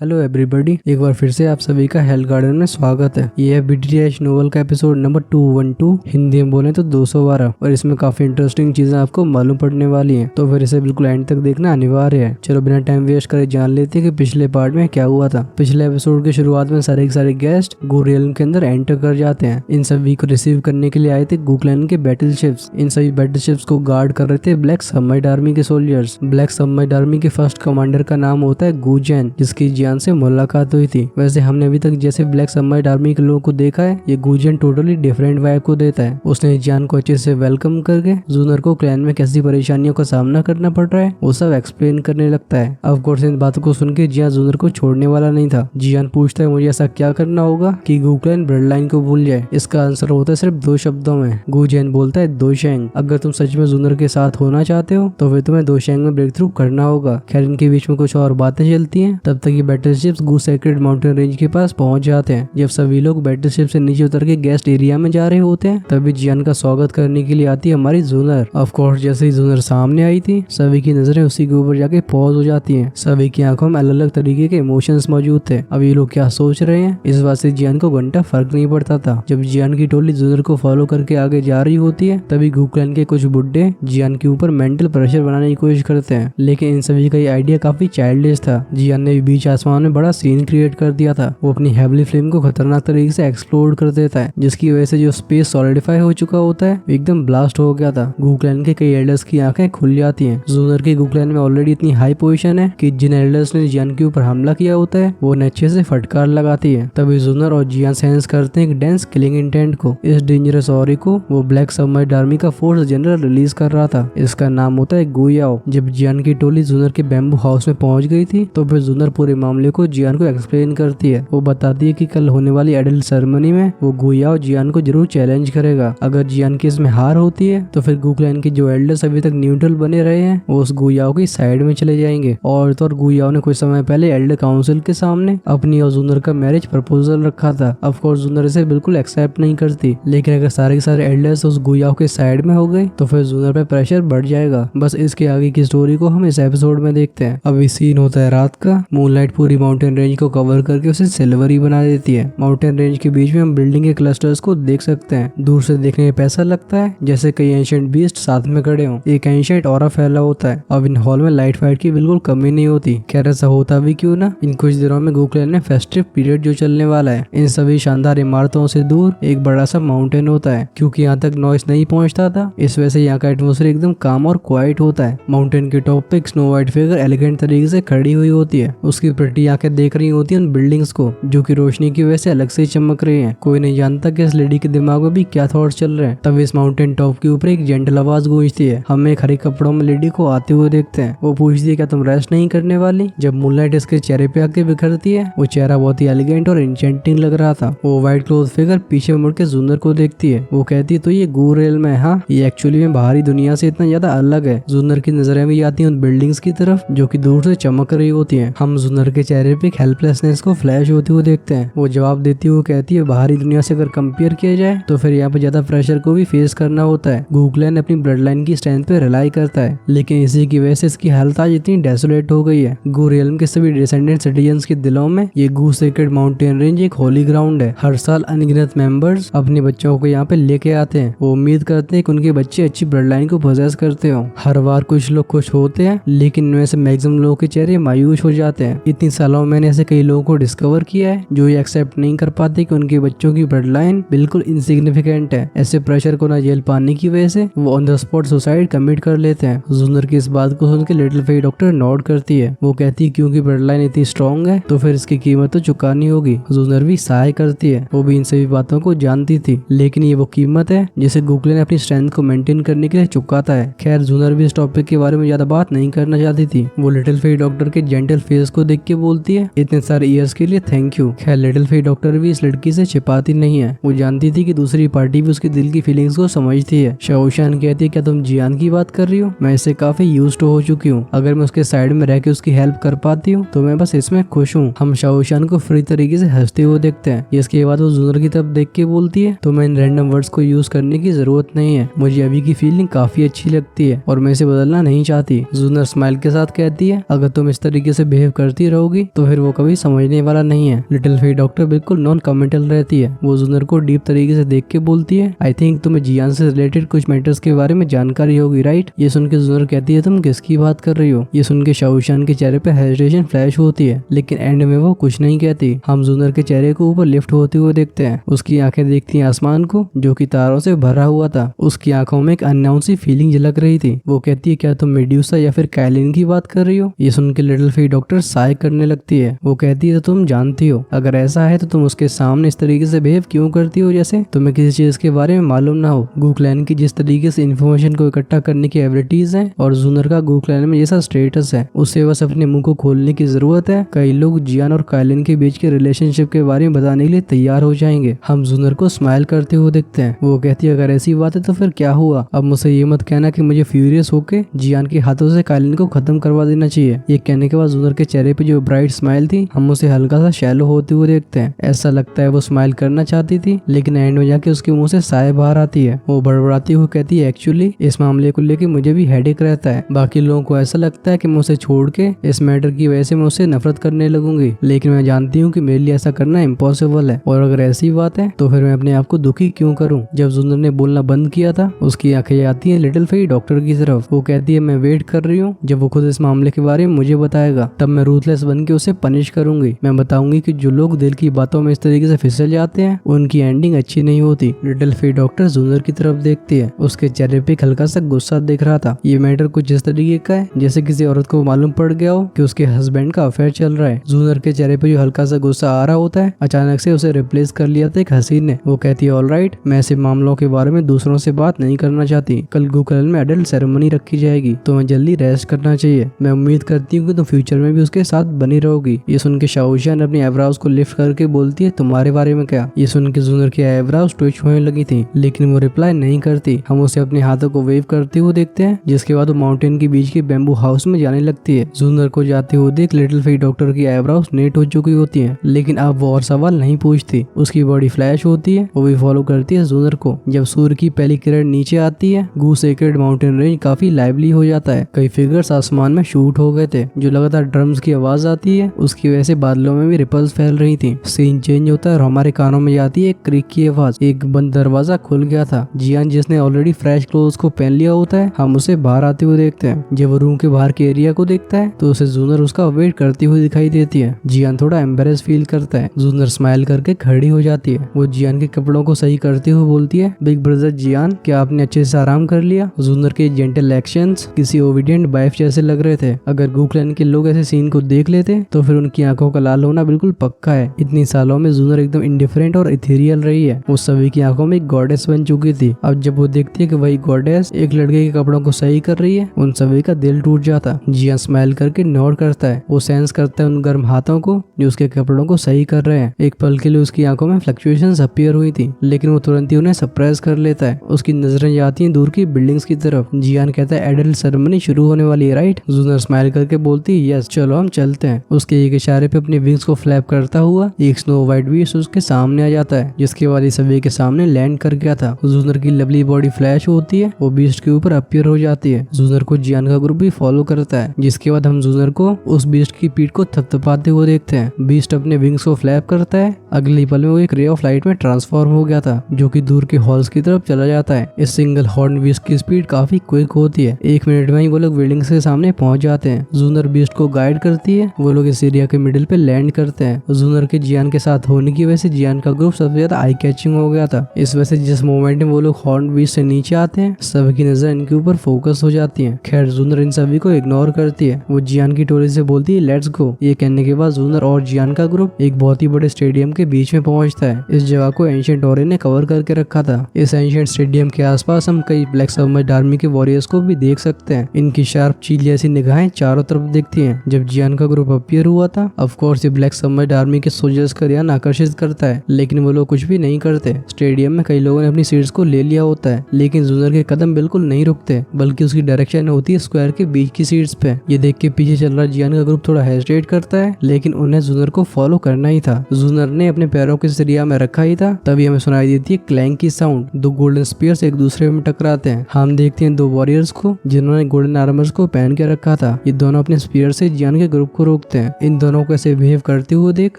Hello everybody, एक बार फिर से आप सभी का हेल्थ गार्डन में स्वागत है। ये है BTTH नोवेल का एपिसोड नंबर 212, हिंदी में बोले तो 212, और इसमें काफी इंटरेस्टिंग चीजें आपको मालूम पड़ने वाली हैं, तो फिर इसे बिल्कुल एंड तक देखना अनिवार्य है। चलो बिना टाइम वेस्ट करे जान लेते हैं कि पिछले पार्ट में क्या हुआ था। पिछले एपिसोड की शुरुआत में सारे के सारे गेस्ट गू रियल्म के अंदर एंटर कर जाते हैं। इन सभी को रिसीव करने के लिए आए थे गू क्लैन के बैटल शिप्स। इन सभी बैटल शिप्स को गार्ड कर रहे थे ब्लैक सबमरीन आर्मी के सोल्जर्स। ब्लैक सबमरीन आर्मी के फर्स्ट कमांडर का नाम होता है गू जैन, जिसकी जियान से मुलाकात हुई थी। वैसे हमने अभी तक जैसे ब्लैक सबमरीन आर्मी के लोगों को देखा है, ये गू जैन टोटली डिफरेंट वाइब को देता है। उसने जियान को अच्छे से वेलकम करके जूनर को क्लैन में कैसी परेशानियों का सामना करना पड़ रहा है वो सब एक्सप्लेन करने लगता है। ऑफ कोर्स इन बातों को सुन के जियान जूनर को छोड़ने वाला नहीं था। जियान पूछता है मुझे ऐसा क्या करना होगा कि गू क्लैन ब्लड लाइन को भूल जाए। इसका आंसर होता है सिर्फ 2 शब्दों में। गू जैन बोलता है दोशेंग। अगर तुम सच में जूनर के साथ होना चाहते हो तो फिर तुम्हें दोशेंग में ब्रेक थ्रू करना होगा। खैर इनके बीच में कुछ और बातें चलती हैं। तब तक ये बैटल शिप्स गू सेक्रेट माउंटेन रेंज के पास पहुंच जाते हैं। जब सभी लोग बैटल शिप से नीचे उतर के गेस्ट एरिया में जा रहे होते हैं, तभी जियान का स्वागत करने के लिए आती है हमारी जूनर। ऑफ कोर्स जैसे ही जूनर सामने आई थी, सभी की नजरें उसी के ऊपर जाके पॉज हो जाती हैं। सभी की आंखों में अलग अलग तरीके के इमोशंस मौजूद थे। अब ये लोग क्या सोच रहे हैं इस बात से जियान को घंटा फर्क नहीं पड़ता था। जब जियान की टोली जूनर को फॉलो करके आगे जा रही होती है, तभी गू क्लैन के कुछ बुड्ढे जियान के ऊपर मेंटल प्रेशर बनाने की कोशिश करते हैं। लेकिन इन सभी का ये आइडिया काफी चाइल्डिश था। जियान ने बीच आसमान में बड़ा सीन क्रिएट कर दिया था। वो अपनी हेवली फ्लेम को खतरनाक तरीके से एक्सप्लोड कर देता है, जिसकी वजह से जो स्पेस सॉलिडिफाई हो चुका होता है एकदम ब्लास्ट हो गया था। गू क्लैन के कई एल्डर्स की आंखें खुल जाती हैं। जूनर की गू क्लैन में ऑलरेडी इतनी हाई पोजीशन है कि जिन एल्डर्स ने जियान के ऊपर हमला किया होता है वो अच्छे से फटकार लगाती है। तभी जूनर और जियान सेंस करते हैं एक डेंस किलिंग इंटेंट को। इस डेंजरस ऑरी को वो ब्लैक सबमरीन आर्मी का फोर्स जनरल रिलीज कर रहा था। इसका नाम होता है गू याओ। जब जियान की टोली जूनर के बैम्बू हाउस में पहुंच गई थी, तो फिर जूनर पूरे मामले को जियान को एक्सप्लेन करती है। वो बताती है कि कल होने वाली एडल्ट सेरेमनी में वो गू याओ जियान को जरूर चैलेंज करेगा। अगर जियान की इसमें हार होती है तो फिर गू क्लैन के जो एल्डर्स अभी तक न्यूट्रल बने रहे हैं वो उस गू याओ की साइड में चले जाएंगे। और तो गू याओ ने कुछ समय पहले एल्डर काउंसिल के सामने अपनी और जूनर का मैरिज प्रपोजल रखा था। ऑफ कोर्स जूनर इसे बिल्कुल एक्सेप्ट नहीं करती, लेकिन अगर सारे के सारे एल्डर्स उस गू याओ के साइड में हो गए तो फिर जूनर पे प्रेशर बढ़ जाएगा। बस इसके आगे की स्टोरी को हम इस एपिसोड में देखते हैं। अभी सीन होता है रात का। मूनलाइट पूरी माउंटेन रेंज को कवर करके उसे सिल्वरी बना देती है। माउंटेन रेंज के बीच में हम बिल्डिंग के क्लस्टर्स को देख सकते हैं। दूर से देखने में ऐसा लगता है जैसे कई एंशिएंट बीस्ट साथ में खड़े हों। एक एंशिएंट ऑरा फैला होता है। अब इन हॉल में लाइट फाइट की बिल्कुल कमी नहीं होती। खैर ऐसा होता भी क्यों ना, इन कुछ दिनों में गू क्लैन में फेस्टिव पीरियड जो चलने वाला है, इन सभी शानदार इमारतों से दूर एक बड़ा सा माउंटेन होता है। क्योंकि यहाँ तक नॉइस नहीं पहुँचता था, इस वजह से यहाँ का एटमोसफियर एकदम काम और क्वाइट होता है। माउंटेन के टॉप पे एक स्नो व्हाइट फिगर एलिगेंट तरीके से खड़ी हुई होती है। उसकी प्रिटी आंखें देख रही होती है उन बिल्डिंग्स को जो कि रोशनी की वजह से अलग से चमक रही हैं। कोई नहीं जानता कि इस लेडी के दिमाग में भी क्या थॉट्स चल रहे हैं। तब इस माउंटेन टॉप के ऊपर एक जेंटल आवाज गूंजती है। हम एक हरे कपड़ों में लेडी को आते हुए देखते हैं। वो पूछती है क्या तुम रेस्ट नहीं करने वाली। जब मूनलाइट इसके चेहरे पे आके बिखरती है, वो चेहरा बहुत ही एलिगेंट और इंचेंटिंग लग रहा था। वो व्हाइट क्लोथ फिगर पीछे मुड़ के जूनर को देखती है। वो कहती है तो ये गू रियल्म है। हाँ, ये एक्चुअली में बाहरी दुनिया से इतना ज्यादा अलग है। जूनर की नजरें भी आती हैं उन बिल्डिंग्स की तरफ जो कि दूर से चमक रही होती हैं। हम जूनर के चेहरे पे एक हेल्पलेसनेस को फ्लैश होते हुए देखते हैं। वो जवाब देती हुई कहती है बाहरी दुनिया से अगर कंपेयर किया जाए तो फिर यहाँ पे ज्यादा प्रेशर को भी फेस करना होता है। गू क्लैन अपनी ब्लड लाइन की स्ट्रेंथ पे रिलाई करता है, लेकिन इसी की वजह से इसकी हालत आज इतनी डेसोलेट हो गई है। गू रियल्म के सभी डिसेंडेंट सिटीजन्स के दिलों में ये गू सेक्रेट माउंटेन रेंज एक होली ग्राउंड है। हर साल अनगिनत मेंबर्स अपने बच्चों को यहाँ पे लेके आते हैं। वो उम्मीद करते हैं कि उनके बच्चे अच्छी ब्लड लाइन को पोजेस करते हो। हर बार कुछ लोग खुश होते हैं, लेकिन इनमें से मैक्सिमम लोगों के चेहरे मायूस हो जाते हैं। इतनी सालों में मैंने ऐसे कई लोगों को डिस्कवर किया है जो ये एक्सेप्ट नहीं कर पाते कि उनके बच्चों की ब्लड लाइन बिल्कुल इनसिग्निफिकेंट है। ऐसे प्रेशर को ना झेल पाने की वजह से वो on the spot suicide commit कर लेते हैं। जूनर की इस बात को सुन के लिटिल फेई डॉक्टर नोट करती है। वो कहती है क्योंकि ब्लड लाइन इतनी स्ट्रॉन्ग है तो फिर इसकी कीमत तो चुकानी होगी। जूनर भी सहाय करती है। वो भी इन सभी बातों को जानती थी, लेकिन ये वो कीमत है जिसे गू क्लैन अपनी स्ट्रेंथ को मेंटेन करने के लिए चुकाता है। खैर जूनर भी इस टॉपिक के बारे में ज्यादा बात नहीं करना चाहती थी। वो लिटिल फेई डॉक्टर के जेंटल फेस को देख के बोलती है इतने सारे ईयर्स के लिए थैंक यू। खैर लिटिल फेई डॉक्टर भी इस लड़की से छिपाती नहीं है। वो जानती थी कि दूसरी पार्टी भी उसके दिल की फीलिंग्स को समझती है। शाओशान कहती है क्या तुम जियान की बात कर रही हो, मैं इससे काफी यूज्ड हो चुकी हूँ। अगर मैं उसके साइड में रह के उसकी हेल्प कर पाती हूँ तो मैं बस इसमें खुश हूँ। हम शाओशान को फ्री तरीके से हंसते हुए देखते हैं। इसके बाद वो जूनर की तरफ देख के बोलती है तो मैं इन रैंडम वर्ड्स को यूज करने की जरूरत नहीं है। मुझे अभी की फीलिंग काफी अच्छी लगती है और मैं इसे बदलना नहीं चाहती। जूनर स्माइल के साथ कहती है अगर तुम इस तरीके से बिहेव करती रहोगी होगी तो फिर वो कभी समझने वाला नहीं है। लिटिल फेरी डॉक्टर बिल्कुल नॉन कमेंटल रहती है। वो जूनर को डीप तरीके से देख के बोलती है, आई थिंक तुम्हें जियान से रिलेटेड कुछ मैटर्स के बारे में जानकारी होगी, राइट? ये सुन के जूनर कहती है, तुम किसकी बात कर रही हो? ये सुन के शाओशान के चेहरे पे हेजिटेशन फ्लैश होती है, लेकिन एंड में वो कुछ नहीं कहती। हम जूनर के चेहरे को ऊपर लिफ्ट होते हुए देखते हैं। उसकी आंखें देखती हैं आसमान को जो कि तारों से भरा हुआ था। उसकी आंखों में एक अननोन सी फीलिंग झलक रही थी। वो कहती है, क्या तुम मेड्यूसा या फिर काइलिन की बात कर रही हो? ये सुन के लिटिल फेरी डॉक्टर साय करने लगती है। वो कहती है, तो तुम जानती हो, अगर ऐसा है तो तुम उसके सामने इस तरीके से बिहेव क्यों करती हो जैसे तुम्हें किसी चीज के बारे में मालूम ना हो। गूक्लैन की जिस तरीके से इन्फॉर्मेशन को इकट्ठा करने की एबिलिटीज है और जूनर का गूक्लैन में जैसा स्टेटस है, उससे बस अपने मुंह को खोलने की जरूरत है। कई लोग जियान और काइलिन के बीच के रिलेशनशिप के बारे में बताने के लिए तैयार हो जाएंगे। हम जूनर को स्माइल करते हुए देखते हैं। वो कहती है, अगर ऐसी बात है तो फिर क्या हुआ? अब मुझसे ये मत कहना कि मुझे फ्यूरियस होके जियान के हाथों से काइलिन को खत्म करवा देना चाहिए। ये कहने के बाद जूनर के चेहरे पे जो ब्राइट स्माइल थी, हम उसे हल्का सा शैलो होते हुए देखते हैं। ऐसा लगता है वो स्माइल करना चाहती थी, लेकिन एंड में जाके उसके मुंह से साय बाहर आती है। वो बड़बड़ाती हुई कहती है, एक्चुअली इस मामले को लेके मुझे भी हेडेक रहता है। बाकी लोगों को ऐसा लगता है कि मैं उसे छोड़ के इस मैटर की वजह से मैं उससे नफरत करने लगूंगी, लेकिन मैं जानती हूँ कि मेरे लिए ऐसा करना इम्पॉसिबल है। और अगर ऐसी बात है तो फिर मैं अपने आप को दुखी क्यों करूँ? जब जूनर ने बोलना बंद किया था, उसकी आंखें आती है लिटिल फेरी डॉक्टर की तरफ। वो कहती है, मैं वेट कर रही हूँ जब वो खुद इस मामले के बारे में मुझे बताएगा, तब मैं रूथलेस बन के उसे पनिश करूंगी। मैं बताऊंगी कि जो लोग दिल की बातों में इस तरीके से फिसल जाते हैं उनकी एंडिंग अच्छी नहीं होती। लिटिल फेरी डॉक्टर जूनर की तरफ देखती है। उसके चेहरे पे हल्का सा गुस्सा दिख रहा था। ये मैटर कुछ इस तरीके का है जैसे किसी औरत को मालूम पड़ गया हो कि उसके हस्बैंड का अफेयर चल रहा है। जूनर के चेहरे पे जो हल्का सा गुस्सा आ रहा होता है, अचानक से उसे रिप्लेस कर लिया था एक हसीन ने। वो कहती है, ऑलराइट, मैं ऐसे मामलों के बारे में दूसरों से बात नहीं करना चाहती। कल गूकल में अडल्ट सेरेमनी रखी जाएगी तो मैं जल्दी रेस्ट करना चाहिए। मैं उम्मीद करती हूँ कि तुम फ्यूचर में भी उसके साथ बनी रहोगी। ये सुन के शाओशान अपनी आईब्राउज को लिफ्ट करके बोलती है, तुम्हारे बारे में क्या? ये सुन के जूनर की आईब्राउज ट्विच होने लगी थी, लेकिन वो रिप्लाई नहीं करती। हम उसे अपने हाथों को वेव करते हुए देखते हैं, जिसके बाद वो माउंटेन के बीच के बैम्बू हाउस में जाने लगती है। जूनर को जाते हुए देख लिटिल फेरी डॉक्टर की आईब्राउज नेट हो चुकी होती है, लेकिन अब वो और सवाल नहीं पूछती। उसकी बॉडी फ्लैश होती है, वो भी फॉलो करती है जूनर को। जब सूर्य की पहली किरण नीचे आती है, गू सेक्रेड माउंटेन रेंज काफी लाइवली हो जाता है। कई फिगर्स आसमान में शूट हो गए थे। जो लगातार ड्रम्स की आवाज आती है, उसकी वजह से बादलों में भी रिपल्स फैल रही थी। सीन चेंज होता है और हमारे कानों में जाती है एक क्रिक की आवाज। एक बंद दरवाजा खुल गया था। जियान, जिसने ऑलरेडी फ्रेश क्लोथ्स को पहन लिया होता है, हम उसे बाहर आते हुए देखते हैं। जब वो रूम के बाहर के एरिया को देखता है तो उसे जूनर उसका वेट करती हुई दिखाई देती है। जियान थोड़ा एम्बेरेस फील करता है। जूनर स्माइल करके खड़ी हो जाती है। वो जियान के कपड़ों को सही करते हुए बोलती है, बिग ब्रदर जियान, क्या आपने अच्छे से आराम कर लिया? जूनर के जेंटल एक्शंस किसी ओबीडिएंट वाइफ जैसे लग रहे थे। अगर गूकलैन के लोग ऐसे सीन को देख लेते तो फिर उनकी आंखों का लाल होना बिल्कुल पक्का है। इतनी सालों में जूनर एकदम इंडिफरेंट और इथेरियल रही है। वो सभी की आंखों में एक गॉडेस बन चुकी थी। अब जब वो देखती है कि वही गॉडेस एक लड़के के कपड़ों को सही कर रही है, उन सभी का दिल टूट जाता। जियान स्माइल करके नोट करता है। वो सेंस करता है उन गर्म हाथों को जो उसके कपड़ों को सही कर रहे हैं। एक पल के लिए उसकी आंखों में फ्लक्चुएशंस अपीयर हुई थी, लेकिन वो तुरंत ही उन्हें सप्रेस कर लेता है। उसकी नजरें जाती हैं दूर की बिल्डिंग्स की तरफ। जियान कहता है, एडल्ट सेरेमनी शुरू होने वाली है, राइट? जूनर स्माइल करके बोलती है, यस, चलो हम चलते हैं। उसके एक इशारे पे अपनी विंग्स को फ्लैप करता हुआ एक स्नो व्हाइट बीस्ट उसके सामने आ जाता है, जिसके बाद ये सभी के सामने लैंड कर गया था। जूनर की लवली बॉडी फ्लैश होती है, वो बीस्ट के ऊपर अपीयर हो जाती है। जूनर को जियान का ग्रुप भी फॉलो करता है, जिसके बाद हम जूनर को उस बीस्ट की पीठ को थपथपाते हुए देखते हैं। बीस्ट अपने विंग्स को फ्लैप करता है। अगले पल में वो एक रे ऑफ लाइट में ट्रांसफॉर्म हो गया था, जो कि दूर के हॉल्स की तरफ चला जाता है। इस सिंगल हॉर्न बीस्ट की स्पीड काफी क्विक होती है। 1 मिनट में ही वो लोग बिल्डिंग्स के सामने पहुंच जाते हैं। जूनर बीस्ट को गाइड करती है। वो लोग इस एरिया के मिडिल पे लैंड करते हैं। जूनर के जियान के साथ होने की वजह से जियान का ग्रुप सबसे ज्यादा आई कैचिंग हो गया था। इस वजह से जिस मोमेंट में वो लोग हॉर्न बीस्ट से नीचे आते हैं, सबकी नजर इनके ऊपर फोकस हो जाती है। खैर, जूनर इन सभी को इग्नोर करती है। वो जियान की टोली से बोलती है, लेट्स गो। ये कहने के बाद जूनर और जियान का ग्रुप एक बहुत ही बड़े स्टेडियम के बीच में पहुंचता है। इस जगह को एंशिएंट ओरेन ने कवर करके रखा था। इस एंशिएंट स्टेडियम के आसपास हम कई ब्लैक सबमर्ज्ड आर्मी के वॉरियर्स को भी देख सकते हैं। इनकी शार्प चील जैसी निगाहें चारों तरफ दिखती हैं। जब जियान का ग्रुप अपीयर हुआ था, ऑफ कोर्स ये ब्लैक सबमर्ज्ड आर्मी के सोल्जर्स का ध्यान आकर्षित करता है, लेकिन वो लोग कुछ भी नहीं करते। स्टेडियम में कई लोगों ने अपनी सीट्स को ले लिया होता है, लेकिन जूनर के कदम बिल्कुल नहीं रुकते, बल्कि उसकी डायरेक्शन होती है स्क्वायर के बीच की सीट्स पे। ये देख के पीछे चल रहा जियान का ग्रुप थोड़ा हेजिटेट करता है, लेकिन उन्हें जूनर को फॉलो करना ही था। जूनर ने अपने पैरों के सरिया में रखा ही था, तभी हमें सुनाई देती है क्लैंक की साउंड। 2 गोल्डन स्पीयर्स एक दूसरे में टकराते हैं। हम देखते हैं 2 वॉरियर्स को जिन्होंने गोल्डन आर्मर्स को पहन के रखा था। ये दोनों अपने स्पीयर से जियान के ग्रुप को रोक रोकते हैं। इन दोनों को ऐसे बिहेव करते हुए देख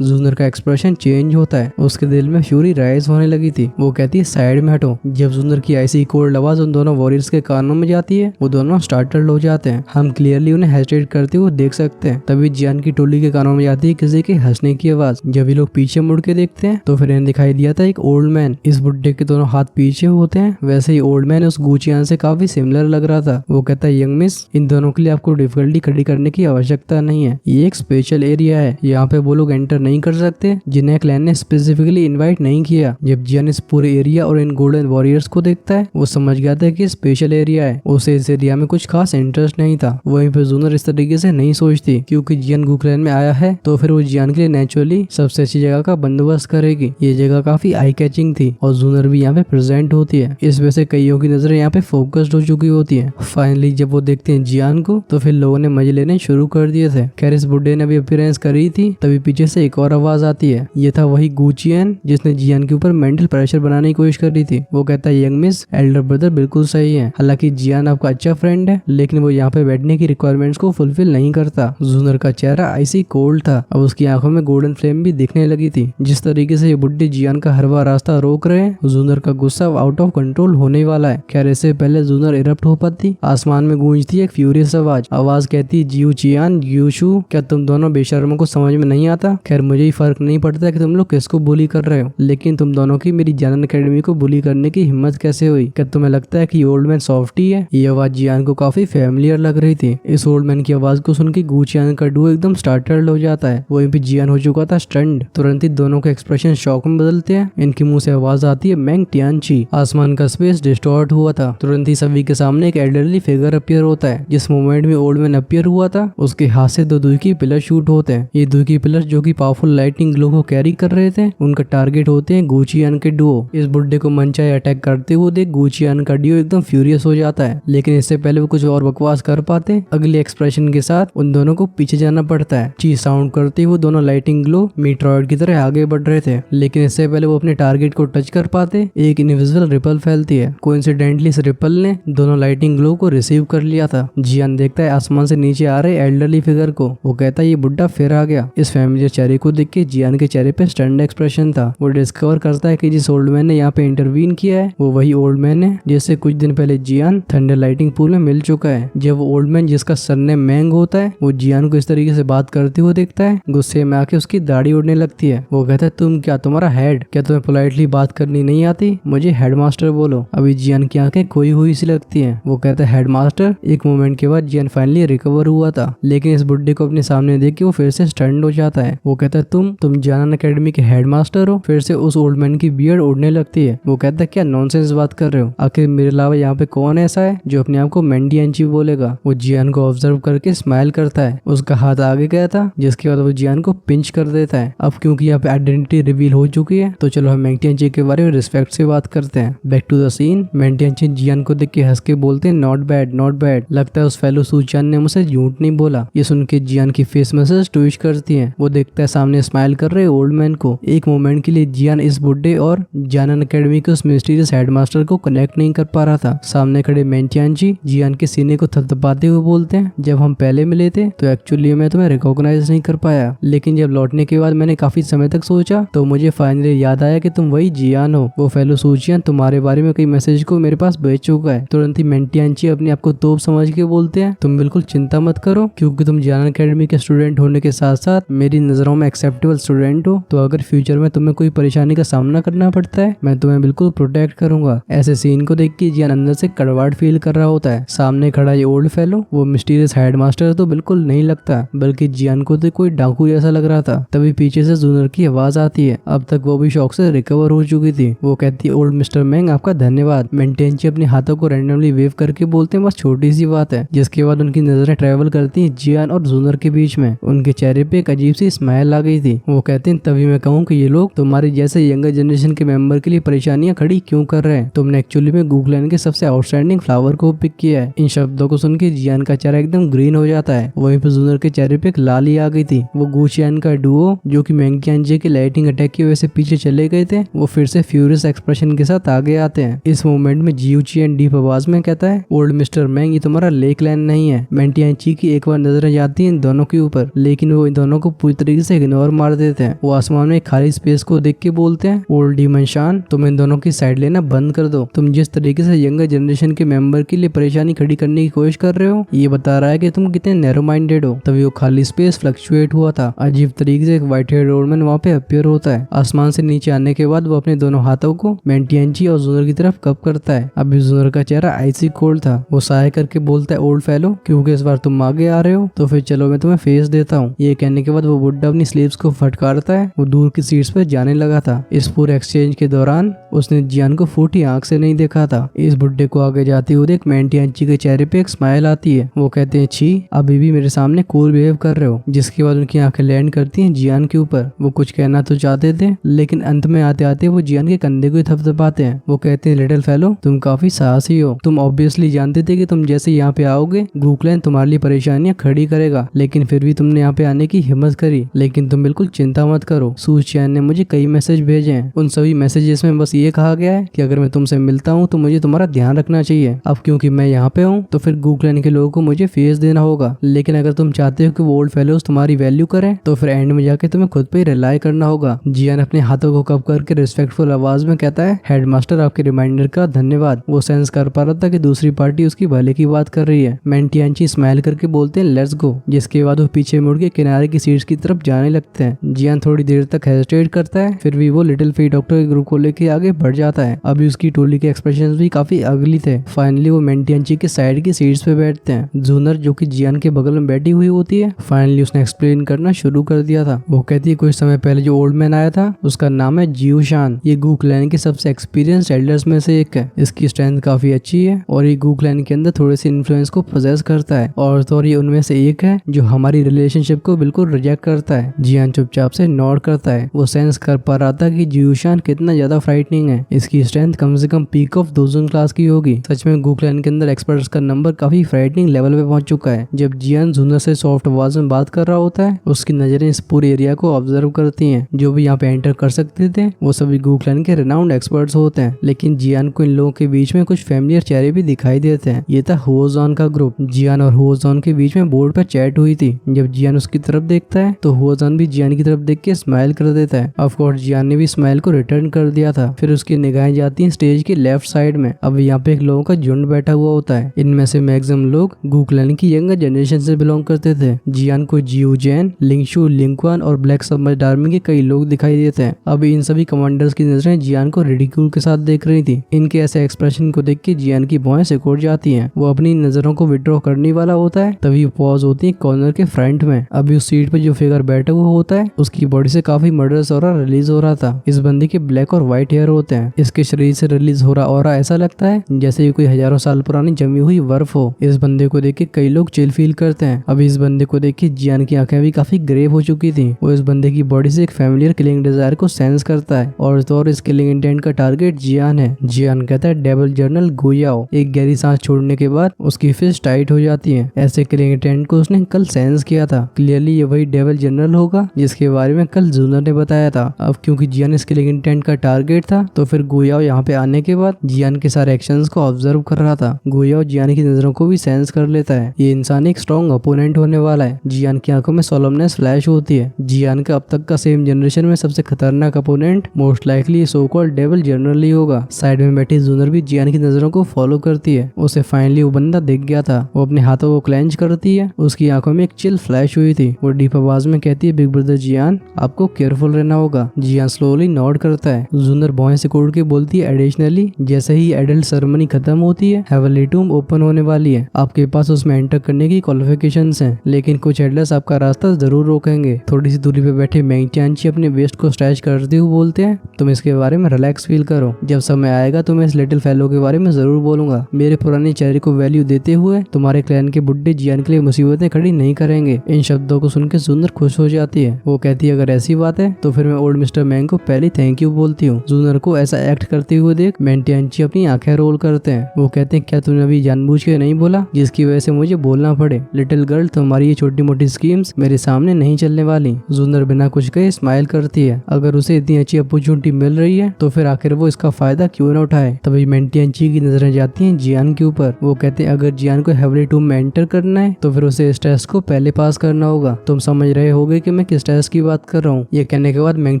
जूनियर का एक्सप्रेशन चेंज होता है। उसके दिल में फ्यूरी राइज होने लगी थी। वो कहती है साइड में हटो। जब जूनियर की ऐसी कोल्ड आवाज उन दोनों वॉरियर्स के कानों में जाती है वो दोनों स्टार्टल्ड हो जाते हैं। हम क्लियरली उन्हें हेजिटेट करते हुए देख सकते हैं। तभी जियान की टोली के कानों में जाती है किसी के हंसने की आवाज। जब ये लोग पीछे मुड़ के देखते हैं तो फिर इन्हें दिखाई दिया था एक ओल्ड मैन। इस बुड्ढे के दोनों हाथ पीछे होते हैं। वैसे ही ओल्ड मैन उस गुचियान से काफी सिमिलर लग रहा था। वो कहता है यंग मिस, इन दोनों के लिए आपको डिफिकल्टी खड़ी करने की आवश्यकता नहीं है। ये एक स्पेशल एरिया है, यहाँ पे वो लोग एंटर नहीं कर सकते जिन्हें क्लैन ने स्पेसिफिकली इन्वाइट नहीं किया। जब जियान इस पूरे एरिया और इन गोल्डन वॉरियर्स को देखता है वो समझ गया था कि स्पेशल एरिया है। उसे इस एरिया में कुछ खास इंटरेस्ट नहीं था। वहीं पे जूनियर इस तरीके से नहीं सोचती, क्योंकि जियान गू क्लैन में आया है तो फिर वो जियान के लिए नेचुरली सबसे अच्छी जगह का बंदोबस्त करेगी। ये जगह काफी आई कैचिंग थी और जूनियर भी यहाँ पे प्रेजेंट होती है। इस वजह से कईयों की नजरें यहाँ पे फोकस्ड हो चुकी होती है। फाइनली जब वो देखते हैं जियान को तो फिर लोगों ने मजे लेने शुरू कर दिए थे। खैर इस बुड्ढे ने भी अपीयरेंस करी थी, तभी पीछे से एक और आवाज आती है। ये था वही गुचियन जिसने जियान के ऊपर मेंटल प्रेशर बनाने की कोशिश कर रही थी। वो कहता है यंग मिस, एल्डर ब्रदर बिल्कुल सही है। हालांकि जियान आपका अच्छा फ्रेंड है लेकिन वो यहाँ पे बैठने की रिक्वायरमेंट्स को फुलफिल नहीं करता। जूनियर का चेहरा आइसी कोल्ड था। अब उसकी आंखों में गोल्डन फ्लेम भी दिखने लगी थी। जिस तरीके से ये बुड्ढे जियान का हर बार रास्ता रोक रहे हैं जूनियर का गुस्सा आउट ऑफ कंट्रोल होने वाला है। खैर इससे पहले जूनियर इरप्ट हो पाती आसमान में गूंजती एक फ्यूरियस आवाज कहती जियू चियान यूशु, क्या तुम दोनों बेशर्मों को समझ में नहीं आता? खैर मुझे ही फर्क नहीं पड़ता कि तुम लोग किसको बुली कर रहे हो, लेकिन तुम दोनों की मेरी जानन अकेडमी को बुली करने की हिम्मत कैसे हुई? क्या तुम्हें लगता है कि ओल्ड मैन सॉफ्टी है? ये आवाज जियान को काफी फेमिलियर लग रही थी। इस ओल्ड मैन की आवाज को सुन के गुचियान का डुओ एकदम स्टार्टल्ड हो जाता है। वहीं पे जियान हो चुका था स्टन्ड। तुरंत ही दोनों के एक्सप्रेशन शॉक में बदलते हैं। इनके मुंह से आवाज आती है मैंग टियानची। आसमान का स्पेस डिस्टॉर्ट हुआ था। तुरंत ही सभी के सामने एक एल्डरली फिगर अपीयर होता है। जिस मोमेंट में ओल्ड मैन अपीयर हुआ था उसके हाथ से दो दुई की पिलर शूट होते हैं। ये दुई की पिलर जो कि पावरफुल लाइटिंग ग्लो को कैरी कर रहे थे उनका टारगेट होते हैं गुचियान के डुओ। इस बुड्ढे को मनचाहे अटैक करते हुए देख गुचियान का डुओ एकदम फ्यूरियस हो जाता है, लेकिन इससे पहले वो कुछ और बकवास कर पाते अगले एक्सप्रेशन के साथ उन दोनों को पीछे जाना पड़ता है। चीज साउंड करते हुए दोनों लाइटिंग ग्लो मीटरॉइड की तरह आगे बढ़ रहे थे, लेकिन इससे पहले वो अपने टारगेट को टच कर पाते एक इनविजिबल रिपल फैलती है। कोइंसिडेंटली इस रिपल ने दोनों लाइटिंग ग्लो को रिसीव कर लिया था। जियान देखता है आसमान से नीचे आ रहे एल्डरली फिगर को। वो कहता है ये बुड्ढा फिर आ गया। इस फैमिलियर चेहरे को देख के जियान के चेहरे पे स्टन्ड एक्सप्रेशन था। वो डिस्कवर करता है कि जिस ओल्ड मैन ने यहाँ पे इंटरवीन किया है वो वही ओल्ड मैन है जिससे कुछ दिन पहले जियान थंडर लाइटिंग पूल में मिल चुका है। जब वो ओल्ड मैन जिसका सरनेम मैंग होता है वो जियान को इस तरीके से बात करते हुए देखता है गुस्से में आके उसकी दाढ़ी उड़ने लगती है। वो कहता है तुम क्या, तुम्हारा हेड, क्या तुम्हें पोलाइटली बात करनी नहीं आती? मुझे हेडमास्टर बोलो। अभी जियान की आंखें खोई हुई सी लगती हैं। वो कहता है हेडमास्टर। एक मोमेंट के बाद जियान फाइनली रिकवर हुआ था, लेकिन इस बुड्ढे को अपने सामने देख के वो फिर से स्टन्ड हो जाता है। वो कहता है तुम जानन अकेडमी के हेडमास्टर हो? फिर से उस ओल्ड मैन की बियर्ड उड़ने लगती है। वो कहता है क्या नॉनसेंस बात कर रहे हो? आखिर मेरे अलावा यहाँ पे कौन ऐसा है जो अपने आप को मेंडियंची बोलेगा? वो जियान को ऑब्जर्व करके स्माइल करता है। उसका हाथ आगे गया था जिसके बाद वो जियान को पिंच कर देता है। अब क्योंकि यहाँ पे आइडेंटिटी रिवील हो चुकी है तो चलो हम मेंटियंची के बारे में रिस्पेक्ट से बात करते हैं। Back to the scene. मेंटियंची जियान को देख के हंस के बोलते हैं नॉट बैड नॉट बैड। लगता है उस फेलो सूचान ने मुझसे झूठ नहीं बोला। ये सुन के जियान की फेस मैसेज ट्विस्ट करती है। वो देखता है सामने स्माइल कर रहे ओल्ड मैन को। एक मोमेंट के लिए जियान इस बुड्ढे और जानन अकेडमी के उस मिस्टीरियस हेडमास्टर को कनेक्ट नहीं कर पा रहा था। सामने खड़े मेंटियंची जियान के सीने को थपथपाते हुए बोलते हैं जब हम पहले मिले थे तो एक्चुअली मैं तुम्हें रिकॉग्नाइज नहीं कर पाया, लेकिन जब लौटने के बाद मैंने काफी समय तक सोचा तो मुझे फाइनली याद आया कि तुम वही जियान हो। वो फेलो सूचियन तुम्हारे बारे में कई मैसेज को मेरे पास भेज चुका है। तुरंत ही मेंटियंची अपने आप को तोप समझ के बोलते हैं तुम बिल्कुल चिंता मत करो, क्योंकि तुम जानन अकेडमी के स्टूडेंट होने के साथ साथ मेरी नजरों में एक्सेप्टेबल स्टूडेंट हो। तो अगर फ्यूचर में तुम्हें कोई परेशानी का सामना करना पड़ता है मैं तुम्हें बिल्कुल प्रोटेक्ट करूंगा। ऐसे सीन को देख के जियान अंदर से कड़वाहट फील कर रहा होता है। सामने खड़ा ये ओल्ड फेलो वो मिस्टीरियस हेडमास्टर तो बिल्कुल नहीं लगता, बल्कि जियान को तो कोई डाकू जैसा लग रहा था। तभी पीछे से जूनियर की आवाज आती है। अब तक वो भी शौक से रिकवर हो चुकी थी। वो कहती है ओल्ड मिस्टर मैंग आपका धन्यवाद। मेंटेंची अपने हाथों को रैंडमली वेव करके बोलते हैं बस छोटी सी बात है। जिसके बाद उनकी नजरें ट्रेवल करती हैं जियान और जूनियर के बीच में। उनके चेहरे पे एक अजीब सी स्माइल आ गई थी। वो कहते हैं तभी मैं कहूँ कि ये लोग तुम्हारे जैसे यंगर जनरेशन के मेंबर के लिए परेशानियां खड़ी क्यों कर रहे हैं? तुमने एक्चुअली में गूगलैंड के सबसे आउटस्टैंडिंग फ्लावर को पिक किया है। इन शब्दों को सुन के जियान का चेहरा एकदम ग्रीन हो जाता है। वहीं पे जूनियर के चेहरे पे एक लाली आ गई थी। वो गुचियान का डुओ जो कि मेंगियांजे के लाइटिंग अटैक की वजह से पीछे चले गए थे वो फिर से फ्यूरियस एक्सप्रेशन के साथ आगे आते हैं। इस मोमेंट में जियूचियन डीप आवाज में कहता है ओल्ड मिस्टर मैंग ये तुम्हारा लेक लैंड नहीं है। मेंटियांची की एक बार नजरें जाती हैं इन दोनों दोनों के ऊपर, लेकिन वो इन दोनों को पूरी तरीके से इग्नोर मार देते हैं। वो आसमान में खाली स्पेस को देख के बोलते हैं, ओल्ड डीमन शान, तुम इन दोनों की साइड लेना बंद कर दो। तुम जिस तरीके से यंगर जनरेशन के मेंबर के लिए परेशानी खड़ी करने की कोशिश कर रहे हो, ये बता रहा है कि तुम कितने नैरो माइंडेड हो। तभी वो खाली स्पेस फ्लक्चुएट हुआ था। अजीब तरीके से एक व्हाइट हेयर ओल्ड मैन वहाँ पे अपीयर होता है। आसमान से नीचे आने के बाद वो अपने दोनों हाथों को मेंटियंची और जूनर की तरफ कप करता है। अभी जूनर का चेहरा आइसी कोल्ड था। वो साय करके बोलता है, ओल्ड फेलो, क्योंकि इस बार तुम आगे आ रहे हो तो फिर चलो मैं तुम्हें फेस देता हूँ। ये कहने के बाद वो बुड्ढा अपनी स्लीव्स को फटकारता है। वो दूर की सीट्स पे जाने लगा था। इस पूरे एक्सचेंज के दौरान उसने जियान को फूटी आंख से नहीं देखा था। इस बुड्ढे को आगे जाते हुए देख मेंटियंची के चेहरे पे एक स्माइल आती है। वो कहते हैं, छी, अभी भी मेरे सामने कूल बिहेव कर रहे हो। जिसके बाद उनकी आंखें लैंड करती हैं जियान के ऊपर। वो कुछ कहना तो चाहते थे, लेकिन अंत में आते आते वो जियान के कंधे को थपथपाते हैं। वो कहते हैं, लिटिल फेलो, तुम काफी साहसी हो। तुम ऑब्वियसली जानते थे कि तुम जैसे यहाँ पे आओगे गूकलैन तुम्हारे लिए परेशानियां खड़ी करेगा, लेकिन फिर भी तुमने यहाँ पे आने की हिम्मत करी। लेकिन तुम बिल्कुल चिंता मत करो, सूचियान ने मुझे कई मैसेज भेजे हैं। उन सभी मैसेजेस में बस ये कहा गया है कि अगर मैं तुमसे मिलता हूँ तो मुझे तुम्हारा ध्यान रखना चाहिए। अब क्योंकि मैं यहाँ पे हूँ तो फिर गूकलैन के लोगों को मुझे फेस देना होगा, लेकिन अगर तुम चाहते हो कि वो ओल्ड फेलोज तुम्हारी वैल्यू करें तो फिर एंड में जाके तुम्हें खुद पे रिलाई करना होगा। जियान अपने हाथों को कप करके रिस्पेक्टफुल आवाज में कहता है, हेडमास्टर, आपके रिमाइंडर का धन्यवाद। वो सेंस कर पा रहा था कि दूसरी पार्टी उसकी भले की बात कर रही है। मेंटियंची स्माइल करके बोलते हैं, लेट्स गो। जिसके बाद वो पीछे मुड़ के किनारे की सीट्स की तरफ जाने लगते हैं। जियान थोड़ी देर तक हेजिटेट करता है, फिर भी वो लिटिल फी डॉक्टर के ग्रुप को लेके आगे बढ़ जाता है। अभी उसकी टोली के एक्सप्रेशंस भी काफी अगली थे। फाइनली वो मेंटियंची के साइड की सीट्स पे बैठते हैं। जूनर, जो कि जियान के बगल में बैठी हुई होती है, फाइनली उसने एक्सप्लेन करना शुरू कर दिया था। वो कहती है, कुछ समय पहले जो ओल्ड मैन आया था उसका नाम है जियोशान। ये गूकलैन के सबसे एक्सपीरियंस एल्डर्स में से एक है। इसकी स्ट्रेंथ काफी अच्छी है और ये गूकलैन के अंदर थोड़े से इन्फ्लुएंस को पोजेस करता है, और तो ये उनमें से एक है जो हमारी रिलेशनशिप को बिल्कुल रिजेक्ट करता है। जियान चुपचाप से नॉड करता है। वो सेंस कर पा रहा था कि जियोशान कितना ज्यादा फ्राइटनिंग है। इसकी स्ट्रेंथ कम से कम पीक ऑफ 2000 क्लास की होगी। सच में गूकलैन के अंदर एक्सपर्ट्स का नंबर काफी फ्राइटनिंग लेवल पे पहुंच चुका है। जब जियान जूनर से सॉफ्ट आवाज में बात कर रहा होता है, उसकी नजरें इस पूरे एरिया को ऑब्जर्व करती हैं। जो भी यहाँ पे एंटर कर सकते थे वो सभी गूकलैन के रेनाउंड एक्सपर्ट्स होते हैं, लेकिन जियान को इन लोगों के बीच में कुछ फैमिलियर चेहरे भी दिखाई देते हैं। ये था हुओजॉन का ग्रुप। जियान और हुओजॉन के बीच में बोर्ड पर चैट हुई थी। जब जियान उसकी तरफ देखता है तो हुओजॉन भी जियान की तरफ देख के स्माइल कर देता है। ऑफ कोर्स जियान ने भी स्माइल को रिटर्न कर दिया था। फिर उसकी निगाहें जाती हैं स्टेज के लेफ्ट साइड में। अब यहाँ पे एक लोगों का झुंड बैठा हुआ होता है। इनमें से मैक्सिमम लोग गूकलैन की यंगर जनरेशन से बिलोंग करते थे। जियान को जियो जैन, लिंगशु, लिंगक्वान और ब्लैक सबमर्ज्ड आर्मी के कई लोग दिखाई देते हैं। अब इन सभी कमांडर्स की नजरें जियान को रिडिक्यूल के साथ देख रही थी। इनके ऐसे एक्सप्रेशन को देख के जियान की भौहें सिकुड़ जाती हैं। वो अपनी नजरों को विड्रॉ करने वाला होता है, तभी पॉज होती है कॉर्नर के फ्रंट में। अभी उस सीट पे जो फिगर बैठा हुआ होता है उसकी बॉडी से काफी मर्डरस ऑरा रिलीज हो रहा था। इस बंदे के ब्लैक और व्हाइट हेयर होते हैं। इसके शरीर से रिलीज हो रहा ऑरा ऐसा लगता है जैसे ये कोई हजारों साल पुरानी जमी हुई बर्फ हो। इस बंदे को देख के कई लोग चिल फील करते हैं। अभी इस बंदे को देख के जियान की आंखें भी काफी ग्रेव हो चुकी थी। वो इस बंदे की बॉडी से एक फैमिलियर किलिंग डिजायर को सेंस करता है, और तो और इस किलिंग इंटेंट का टारगेट जियान है। जियान कहता है, डेविल जर्नल गुयाओ। एक गहरी सांस छोड़ने के बाद उसकी फिस्ट टाइट हो जाती है। ऐसे किलिंग इंटेंट को उसने कल सेंस किया था। क्लियरली ये वही डेविल जनरल होगा जिसके बारे में कल जूनर ने बताया था। अब क्योंकि जियान इस किलिंग इंटेंट का टारगेट था तो फिर गुयाओ यहाँ पे आने के बाद जियान के सारे एक्शंस को ऑब्जर्व कर रहा था। गुयाओ जियान की नजरों को भी सेंस कर लेता है। ये इंसान एक स्ट्रॉन्ग अपोनेंट होने वाला है। जियान की आंखों में सोलमनेस फ्लैश होती है। जियान का अब तक का सेम जनरेशन में सबसे खतरनाक opponent most likely so called devil general ही होगा। साइड में बैठी जूनर भी जियान की नजरों को फॉलो करती है। उसे फाइनली वो बंदा दिख गया था। वो अपने हाथों को क्लेंच करती है। उसकी आंखों में एक चिल फ्लैश हुई थी। वो डीप आवाज में कहती है, बिग ब्रदर जियान, आपको केयरफुल रहना होगा। जियान स्लोली नॉड करता है। जूनर भौहें सिकोड़ के बोलती है, एडिशनली जैसे ही एडल्ट सेरेमनी खत्म होती है हेवनली टूम ओपन होने वाली है। आपके पास उसमें एंटर करने की क्वालिफिकेशंस हैं, लेकिन कुछ एडल्ट्स आपका रास्ता जरूर रोकेंगे। थोड़ी सी दूरी पे बैठे मेंगटियांची अपने वेस्ट को स्ट्रेच करते हुए बोलते हैं, तुम इसके बारे में रिलैक्स फील करो। जब समय आएगा तो मैं इस लिटिल फेलो के बारे में जरूर बोलूंगा। मेरे पुराने चेहरे को वैल्यू देते हुए तुम्हारे क्लैन के बुड्ढे जियान के लिए मुसीबतें खड़ी नहीं करेंगे। इन शब्दों को सुनकर जूनर खुश हो जाती है। वो कहती है, अगर ऐसी बात है तो फिर मैं ओल्ड मिस्टर मैंग को पहले थैंक यू बोलती हूँ। जूनर को ऐसा एक्ट करते हुए देख मेंगटियांची अपनी आंखें रोल करते हैं। वो कहते हैं, क्या तूने अभी जानबूझ के नहीं बोला जिसकी वजह से मुझे बोलना पड़े? लिटिल गर्ल, तुम्हारी ये छोटी मोटी स्कीम्स मेरे सामने नहीं चलने वाली। जूनर बिना कुछ कहे स्माइल करती है। अगर उसे इतनी अच्छी अपॉर्चुनिटी मिल रही है तो फिर आखिर वो इसका फायदा क्यों न उठाए। तभी मेंगटियांची की नजरें जाती हैं जियान के ऊपर। वो कहते हैं, अगर जियान को हेवनली टूम में एंटर करना है तो फिर उसे स्ट्रेस को पहले पास करना होगा। तुम समझ रहे होगे कि मैं किस टेस्ट की बात कर रहा हूँ। ये कहने के बाद मेंग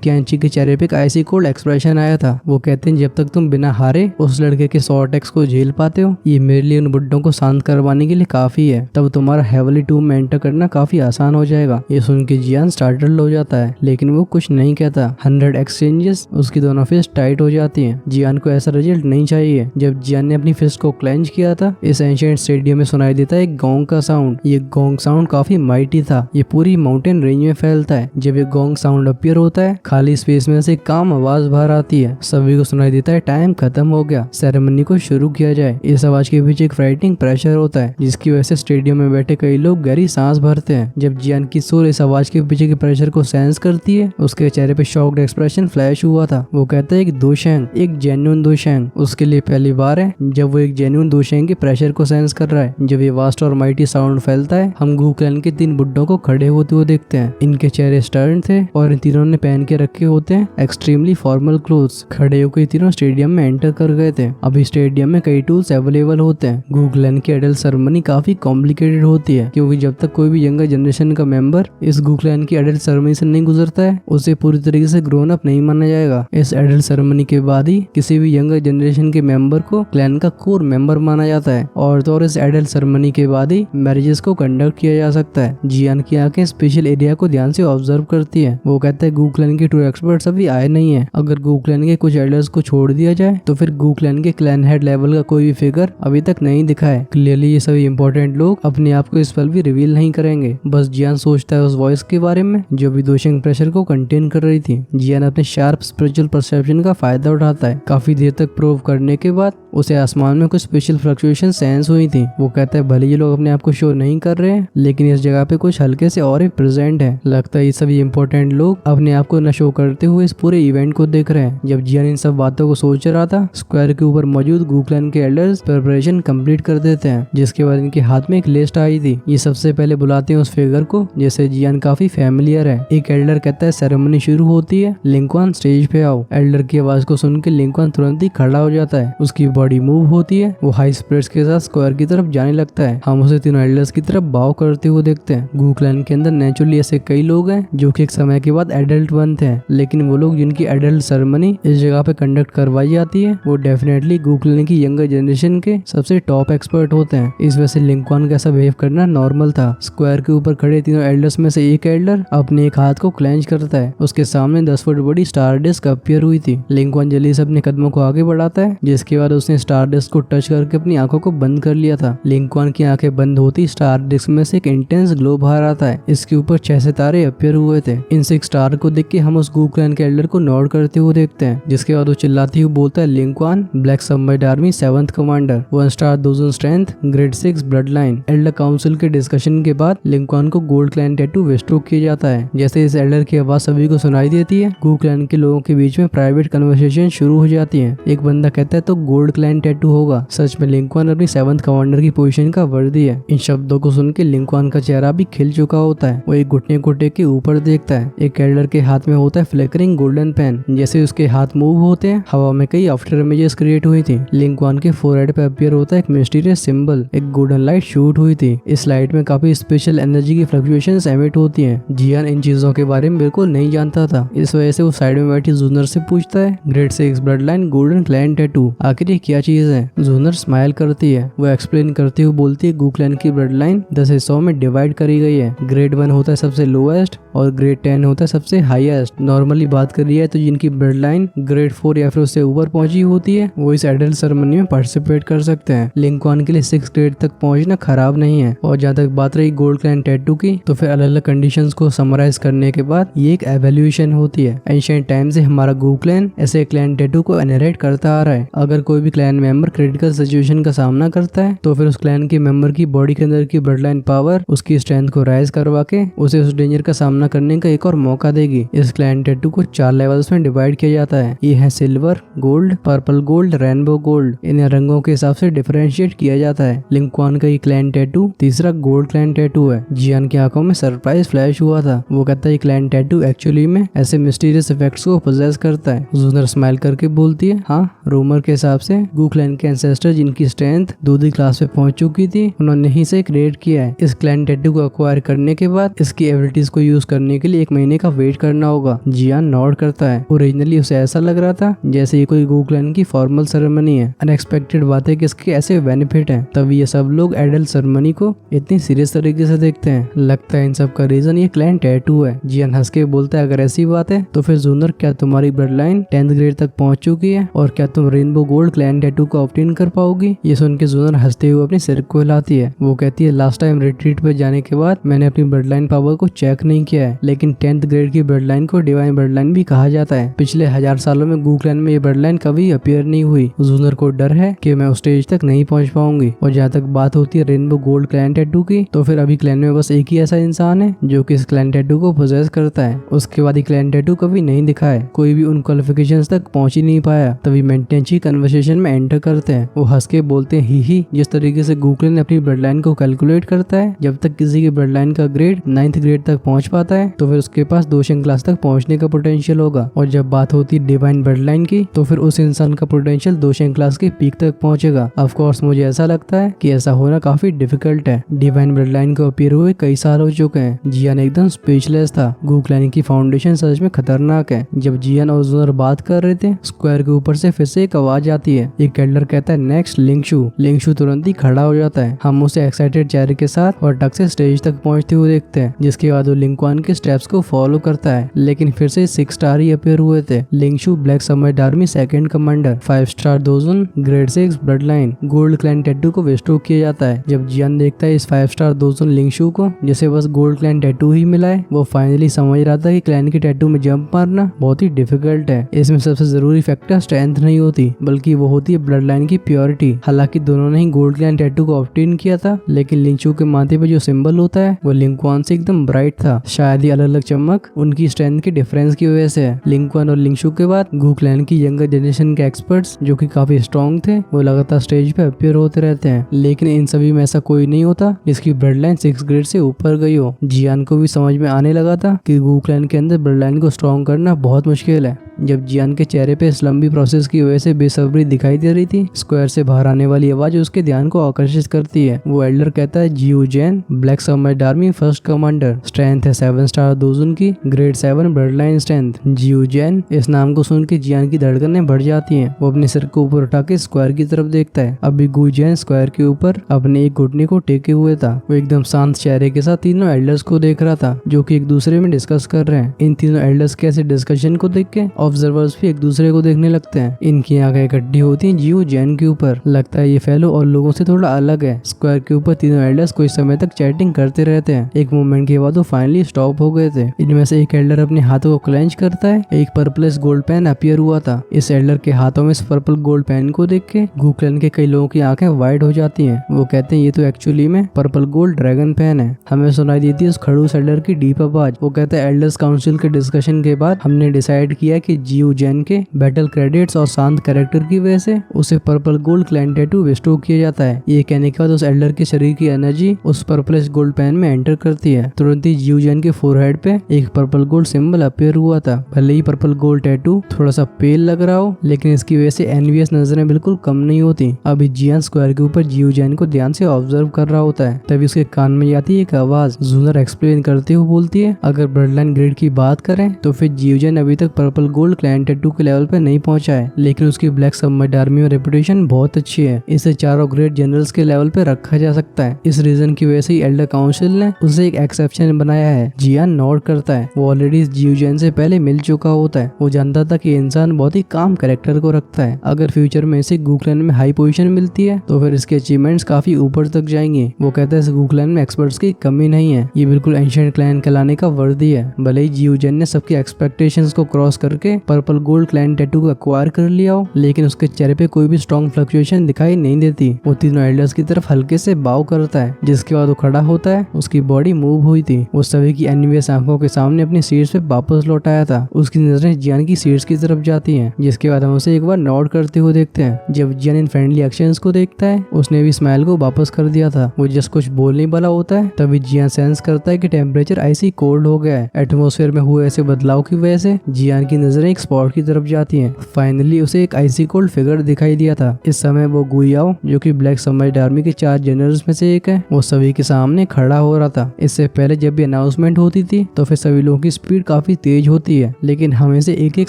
टियांची के चेहरे पे एक आइसी कोल्ड एक्सप्रेशन आया था। वो कहते हैं जब तक तुम बिना हारे उस लड़के के 100 अटैक्स को झेल पाते हो, ये मेरे लिए उन बुड्ढों को शांत करवाने के लिए काफी है। तब तुम्हारा हेवली टूम में एंटर करना काफी आसान हो जाएगा। ये सुन के जियान स्टार्टल्ड हो जाता है, लेकिन वो कुछ नहीं कहता। 100 एक्सचेंजेस, उसकी दोनों फिस्ट टाइट हो जाती हैं। जियान को ऐसा रिजल्ट नहीं चाहिए। जब जियान ने अपनी फिस्ट को क्लेंच किया था, इस एंशिएंट स्टेडियम में सुनाई देता है एक गोंग का साउंड। ये गोंग साउंड काफी माइटी था। ये पूरी माउंटेन रेंज में फैलता है। जब ये गोंग साउंड अपीयर होता है, खाली स्पेस में से काम आवाज बाहर आती है। सभी को सुनाई देता है टाइम खत्म हो गया, सेरेमनी को शुरू किया जाए। इस आवाज के पीछे एक फ्राइटनिंग प्रेशर होता है, जिसकी वजह से स्टेडियम में बैठे कई लोग गहरी सांस भरते हैं। जब जियान की सोल इस आवाज के पीछे के प्रेशर को सेंस करती है, उसके चेहरे पे शॉक्ड एक्सप्रेशन फ्लैश हुआ था। वो कहता है कि दोशेंग, एक जेन्युइन दोशेंग, उसके लिए पहली बार है जब वो एक जेन्युइन दोशेंग के प्रेशर को सेंस कर रहा है। जब ये वास्ट और माइटी साउंड फैलता है, हम गू क्लैन के 3 बुड्ढों को खड़े होते हुए देखते हैं। इनके चेहरे स्टर्न थे और इन तीनों ने पहन के रखे होते हैं एक्सट्रीमली फॉर्मल क्लोथ्स। खड़े होकर तीनों स्टेडियम में एंटर कर गए थे। अभी स्टेडियम में कई टूल्स अवेलेबल होते हैं। गू क्लैन की एडल्ट सेरेमनी काफी कॉम्प्लिकेटेड होती है, क्योंकि जब तक कोई भी यंगर जनरेशन का मेंबर इस गू क्लैन की एडल्ट सेरेमनी से नहीं गुजरता है, उसे पूरी तरीके से ग्रोन अप नहीं माना जाएगा। इस एडल्ट सेरेमनी के बाद ही किसी भी यंगर जनरेशन के मेंबर को क्लैन का कोर मेंबर माना जाता है, और तो और इस एडल्ट सेरेमनी के बाद ही मैरिजेस को कंडक्ट किया जा सकता है। जियान की आंखें स्पेशल एरिया को ध्यान से ऑब्जर्व करती है। वो कहता है गू क्लैन के ट्रू एक्सपर्ट्स अभी आए नहीं है। अगर गू क्लैन के कुछ एल्डर्स को छोड़ दिया जाए तो फिर गू क्लैन के क्लैन हेड लेवल का कोई भी फिगर अभी तक नहीं दिखा है। क्लियरली ये सभी इंपॉर्टेंट लोग अपने आप को इस पल भी रिवील नहीं करेंगे। बस जियान सोचता है उस वॉइस के बारे में जो भी दोशेंग प्रेशर को कंटेन कर रही थी। जियान अपने शार्प स्पिरिचुअल परसेप्शन का फायदा उठाता है। काफी देर तक प्रूव करने के बाद उसे आसमान में कुछ स्पेशल फ्लक्चुएशन सेंस हुई थी। वो कहता है भले ये लोग अपने आप को शो नहीं कर रहे हैं, लेकिन इस जगह पे कुछ हल्के से और प्रेजेंट है। लगता है ये सभी इंपॉर्टेंट लोग अपने आप को न शो करते हुए इस पूरे इवेंट को देख रहे हैं। जब जियान इन सब बातों को सोच रहा था, स्क्वायर के ऊपर मौजूद गू क्लैन के एल्डर्स प्रिपरेशन कंप्लीट कर देते हैं, जिसके बाद इनके हाथ में एक लिस्ट आई थी। ये सबसे पहले बुलाते हैं उस फिगर को जैसे जियान काफी फैमिलियर है। एक एल्डर कहता है सेरेमनी शुरू होती है, लिंकवान स्टेज पे आओ। एल्डर की आवाज को सुन के लिंकवान तुरंत ही खड़ा हो जाता है। उसकी बॉडी मूव होती है। वो हाई स्पिरिट्स के साथ स्क्वायर की तरफ जाने लगता है। हम उसे तीनों एल्डर्स की तरफ बाव करते हुए देखते हैं। गू क्लैन के अंदर नेचुरली ऐसे कई लोग हैं जो कि एक समय के बाद एडल्ट बनते हैं, लेकिन वो लोग जिनकी एडल्ट सेरेमनी इस जगह पे कंडक्ट करवाई जाती है, वो डेफिनेटली गू क्लैन की यंगर जनरेशन के सबसे टॉप एक्सपर्ट होते हैं। इस वजह से लिंकवान का ऐसा बिहेव करना नॉर्मल था। स्क्वायर के ऊपर खड़े तीनों एल्डर्स में से एक एल्डर अपने एक हाथ को क्लेंच करता है। उसके सामने 10 फुट बड़ी स्टार डिस्क अपीयर हुई थी। लिंकवान जल्दी से अपने कदमों को आगे बढ़ाता है, जिसके बाद उसने स्टार डिस्क को टच करके अपनी आंखों को बंद कर लिया था। लिंकवान की आंखें बंद होती स्टार डिस्क में से एक इंटेंस ग्लो बाहर आता है। इसके ऊपर 6 सितारे अपीयर हुए थे। इन 6 स्टार को देख के हम उस गू क्लैन के एल्डर को नॉड करते हुए देखते हैं, जिसके बाद वो चिल्लाते हुए बोलता है लिंकवान, black submarine army 7th commander, 1 star 2 strength, grade 6 blood line. Elder council के डिस्कशन के बाद लिंकवान को गोल्ड क्लैन टैटू बेस्टो किया जाता है। जैसे इस एल्डर की आवाज सभी को सुनाई देती है, गू क्लैन के लोगों के बीच में प्राइवेट कन्वर्सेशन शुरू हो जाती है। एक बंदा कहता है तो गोल्ड क्लैन टैटू होगा। सच में लिंकवान अपनी 7th कमांडर की पोजीशन का वर्दी है। इन शब्दों को सुन के लिंकवान का चेहरा भी खिल चुका होता है। वो एक घुटने को टेक के ऊपर देखता है। एक एल्डर के हाथ में होता है फ्लिकरिंग गोल्डन पेन। जैसे उसके हाथ मूव होते हैं, हवा में कई आफ्टर इमेजेस क्रिएट हुई थी। लिंकवान के फोरहेड पे अपीयर होता है एक मिस्टीरियस सिंबल। एक गोल्डन लाइट शूट हुई थी। इस लाइट में काफी स्पेशल एनर्जी की फ्लक्चुएशंस एमिट होती हैं। जियान इन चीजों के बारे में बिल्कुल नहीं जानता था। इस वजह से वो साइड में बैठी जूनर से पूछता है, grade 6 blood line golden clan tattoo, आखिर ये क्या चीज है? जूनर स्माइल करती है। वो एक्सप्लेन करते हुए बोलती है, गू क्लैन की ब्लड लाइन 10 हिस्सों में डिवाइड करी गई है। ग्रेड 1 होता है सबसे लोएस्ट और ग्रेड 10 होता है सबसे हाईएस्ट। नॉर्मली बात कर रही है तो जिनकी ब्लड लाइन ग्रेड 4 या फिर उससे ऊपर पहुंची होती है, वो इस एडल्ट सेरेमनी में पार्टिसिपेट कर सकते हैं। लिंकवान के लिए 6 ग्रेड तक पहुंचना खराब नहीं है। और जहाँ तक बात रही गोल्ड क्लैन टैटू की, तो फिर अलग अलग कंडीशंस को समराइज करने के बाद ये एक एवोल्यूशन होती है। एंशिएंट टाइम से हमारा गू क्लैन ऐसे क्लैन टैटू को इनहेरिट करता आ रहा है। अगर कोई भी क्लैन मेंबर क्रिटिकल सिचुएशन का सामना करता है, तो फिर उस क्लैन के मेंबर की बॉडी के अंदर की ब्लड लाइन पावर उसकी स्ट्रेंथ को राइज करवा के उसे उस डेंजर का सामना करने का एक और मौका देगी। इस क्लैन टैटू को 4 लेवल्स में डिवाइड किया जाता है। ये है silver, gold, purple gold, rainbow gold. इन्हें रंगों के हिसाब से डिफरेंशिएट किया जाता है। लिंकवान का ये क्लैन टैटू तीसरा गोल्ड क्लैन टैटू है। जियान की आंखों में सरप्राइज फ्लैश हुआ था। वो कहता है क्लैन टैटू एक्चुअली में ऐसे मिस्टीरियस इफेक्ट्स को पोजेस करता है। जूनर स्माइल करके बोलती है, हाँ, रूमर के हिसाब से हैं गूक्लैन के एंसेस्टर जिनकी स्ट्रेंथ दूसरी क्लास पे पहुंच चुकी थी, उन्होंने ही से क्रिएट किया है। इस क्लैन टैटू को अक्वायर करने के बाद इसकी एबिलिटीज को यूज करने के लिए 1 महीने का वेट करना होगा। जियान नॉड करता है। ओरिजिनली उसे ऐसा लग रहा था जैसे ये कोई गूक्लैन की फॉर्मल सेरेमनी है। अनएक्सपेक्टेड बात है कि इसके ऐसे बेनिफिट हैं, तभी ये सब लोग एडल्ट सेरेमनी को इतनी सीरियस तरीके से देखते हैं। लगता है इन सब का रीजन ये क्लैन टैटू है। जियान हंस के बोलता है, अगर ऐसी बात है तो फिर जूनर, क्या तुम्हारी ब्लड लाइन 10th ग्रेड तक पहुंच चुकी है और क्या तुम रेनबो गोल्ड क्लैन टैटू को ऑब्टेन कर पाओगी? ये सुन के जूनर हंसते हुए अपने सिर को हिलाती है। वो कहती है, लास्ट टाइम रिट्रीट पे जाने के बाद मैंने अपनी ब्लड लाइन पावर को चेक नहीं किया है, लेकिन 10th ग्रेड की ब्लड लाइन को डिवाइन ब्लड लाइन भी कहा जाता है। पिछले 1000 सालों में गूक्लैन में ये ब्लड लाइन कभी अपीयर नहीं हुई। जूनर को डर है कि मैं उस स्टेज तक नहीं पहुंच पाऊंगी। और जहाँ तक बात होती है रेनबो गोल्ड क्लैन टैटू की, तो फिर अभी क्लैन में बस एक ही ऐसा इंसान है जो कि इस क्लैन टैटू को पोजेस करता है। उसके बाद ही क्लैन टैटू कभी नहीं दिखा है। कोई भी उन क्वालिफिकेशंस तक पहुंच ही नहीं पाया। तभी मेंटेंची कन्वर्सेशन में एंटर करते हैं। वो हंस के बोलते हैं, ही जिस तरीके से गूक्लैन अपनी ब्लड लाइन को कैलकुलेट करता है, जब तक किसी की ब्लड लाइन का ग्रेड 9th ग्रेड तक पहुंच पाता है तो फिर उसके पास दोशेन क्लास तक पहुंचने का पोटेंशियल होगा। और जब बात होती है डिवाइन ब्लड लाइन की, तो फिर उस इंसान का पोटेंशियल दोशेन क्लास के पीक तक पहुंचेगा। ऑफ कोर्स मुझे ऐसा लगता है कि ऐसा होना काफी डिफिकल्ट है। डिवाइन ब्लड लाइन को अपीयर हुए कई साल हो चुके हैं। जियान एकदम स्पीचलेस था। गूक्लैन की फाउंडेशन सच में खतरनाक है। जब जियान और जूनर बात कर रहे थे, स्क्वायर के ऊपर से फिर से एक आवाज आती है। एक एल्डर कहता है, नेक्स्ट लिंगशु। लिंगशु तुरंत ही खड़ा हो जाता है। हम उसे एक्साइटेड चेहरे के साथ और टक से स्टेज तक पहुंचते हुए देखते हैं, जिसके बाद वो लिंक्वान के स्टेप्स को फॉलो करता है। लेकिन फिर से 6 स्टार ही अपीयर हुए थे। लिंगशु black samurai army 2nd commander, 5 star दोजुन, grade 6 blood line, gold clan tattoo को बेस्टो किया जाता है। जब जियान देखता है इस 5 स्टार दोजुन लिंगशु को, जिसे बस गोल्ड क्लैन टैटू ही मिला है, वो फाइनली समझ रहा था कि क्लैन के टैटू में जंप मारना बहुत ही डिफिकल्ट है। इसमें सबसे जरूरी फैक्टर स्ट्रेंथ नहीं होती, बल्कि वो होती है ब्लड लाइन की प्योरिटी। हालांकि दोनों ने ही गोल्ड क्लैन टैटू को ऑब्टेन किया था, लेकिन लिंगशु के माथे पे जो सिंबल होता है वो लिंक्वान से एकदम ब्राइट था। शायद ये अलग अलग चमक उनकी स्ट्रेंथ के डिफरेंस की वजह से है। लिंक्वान और लिंगशु के बाद गूक्लैन की यंगर जनरेशन के एक्सपर्ट्स जो कि काफी स्ट्रॉन्ग थे, वो लगातार स्टेज पे अपीयर होते रहते हैं। लेकिन इन सभी में ऐसा कोई नहीं होता जिसकी ब्लड लाइन 6 ग्रेड से ऊपर गई हो। जियान को भी समझ में आने लगा था कि गूक्लैन के अंदर ब्लड लाइन को स्ट्रॉन्ग करना बहुत मुश्किल है। जब जियान के चेहरे पे इस लंबी प्रोसेस की वजह से बेसब्री दिखाई दे रही थी, स्क्वायर से बाहर आने वाली आवाज उसके ध्यान को आकर्षित करती है। वो एल्डर कहता है, जियू जैन, black samurai army 1st commander, strength है 7 स्टार दोजुन की, ग्रेड 7 ब्लड लाइन स्ट्रेंथ। जियू जैन। इस नाम को सुन के जियान की धड़कनें बढ़ जाती हैं। वो अपने सिर को ऊपर उठा के स्क्वायर की तरफ देखता है। अभी गू जैन स्क्वायर के ऊपर अपने एक घुटने को टेके हुए था। वो एकदम शांत चेहरे के साथ तीनों एल्डर्स को देख रहा था, जो कि एक दूसरे में डिस्कस कर रहे हैं। इन तीनों एल्डर्स के ऐसे डिस्कशन को देख के ऑब्जर्वर्स भी एक दूसरे को देखने लगते हैं। इनकी आंखें इकट्ठी होती हैं जियू जैन के ऊपर। लगता है ये फेलो और लोगों से थोड़ा अलग है। स्क्वायर के ऊपर तीनों एल्डर्स कुछ समय तक चैटिंग करते रहते हैं। एक मोमेंट के बाद वो फाइनली स्टॉप हो गए थे। इनमें से एक एल्डर अपने हाथों को क्लेंच करता है। एक पर्पलिश गोल्ड पेन अपीयर हुआ था। इस एल्डर के हाथों में इस पर्पल गोल्ड पेन को देख के गूक्लैन के कई लोगों की आंखें वाइड हो जाती हैं। वो कहते हैं ये तो एक्चुअली में पर्पल गोल्ड ड्रैगन पेन है। हमें सुनाई देती है उस खड़ूस एल्डर की डीप आवाज। वो कहता है, एल्डर्स काउंसिल के डिस्कशन के बाद हमने डिसाइड किया कि जियू जैन के बैटल क्रेडिट्स और शांत कैरेक्टर की वजह से उसे purple gold clan tattoo Bairstow किया जाता है। ये कहने के बाद उस एल्डर के शरीर की एनर्जी उस पर्पलिश गोल्ड पेन में एंटर करती है। तुरंत ही जियू जैन के फोरहेड पे एक पर्पल गोल्ड सिंबल अपीयर हुआ था। भले ही पर्पल गोल्ड टैटू थोड़ा सा पेल लग रहा हो, लेकिन इसकी वजह से एनवियस नजरें बिल्कुल कम नहीं होती। अभी जियान स्क्वायर के ऊपर जियू जैन को ध्यान से ऑब्जर्व कर रहा होता है। तभी उसके कान में आती है एक आवाज। जूनर एक्सप्लेन करते हुए बोलती है, अगर ब्लड लाइन ग्रेड की बात करें तो फिर जियू जैन अभी तक पर्पल गोल्ड क्लैन टैटू के लेवल पे नहीं पहुंचा है, लेकिन उसकी ब्लैक सबमरीन आर्मी में रेपुटेशन बहुत अच्छी है। इसे 4 ग्रेड जनरल्स के लेवल पे रखा जा सकता है। इस रीजन की वजह से एल्डर काउंसिल ने उसे एक एक्सेप्शन बनाया है। जियान नोट करता है। वो ऑलरेडी जियू जैन से पहले मिल चुका होता है। वो जानता था कि इंसान बहुत ही काम कैरेक्टर को रखता है। अगर फ्यूचर में इसे गूक्लैन में हाई पोजीशन मिलती है तो फिर इसके अचीवमेंट्स काफी ऊपर तक जाएंगे। वो कहता है इस गूक्लैन में एक्सपर्ट्स की कमी नहीं है। ये बिल्कुल एंशिएंट क्लैन कहलाने का वर्दी है। भले ही जियू जैन ने सबकी एक्सपेक्टेशंस को क्रॉस करके पर्पल गोल्ड क्लैन टैटू को एक्वायर कर लिया हो, लेकिन उसके चेहरे पे कोई भी स्ट्रॉन्ग फ्लक्चुएशन दिखाई नहीं देती। वो तीनों एल्डर्स की तरफ हल्के से बाव करता है, जिसके बाद वो खड़ा होता है। उसकी बॉडी मूव हुई थी। वो सभी की एनवियस आंखों के सामने अपनी सीट्स पे वापस लौट आया था। उसकी नजरें जियान की सीट्स की तरफ जाती हैं, जिसके बाद हम उसे एक बार नॉड करते हुए देखते हैं। जब जियान इन फ्रेंडली एक्शंस को देखता है, उसने भी स्माइल को वापस कर दिया था। वो जस्ट कुछ बोलने वाला होता है, तभी जियान सेंस करता है कि टेम्परेचर ऐसी कोल्ड हो गया है। एटमॉस्फेयर में हुए ऐसे बदलाव की वजह से जियान की नजर नजरें एक स्पॉट की तरफ जाती हैं। फाइनली उसे एक आइसी कोल्ड फिगर दिखाई दिया था। इस समय वो गुइयाओ, जो कि ब्लैक सबमरीन आर्मी के 4 जनरल्स में से एक है, वो सभी के सामने खड़ा हो रहा था। इससे पहले जब भी अनाउंसमेंट होती थी तो फिर सभी लोगों की स्पीड काफी तेज होती है, लेकिन हम इसे एक एक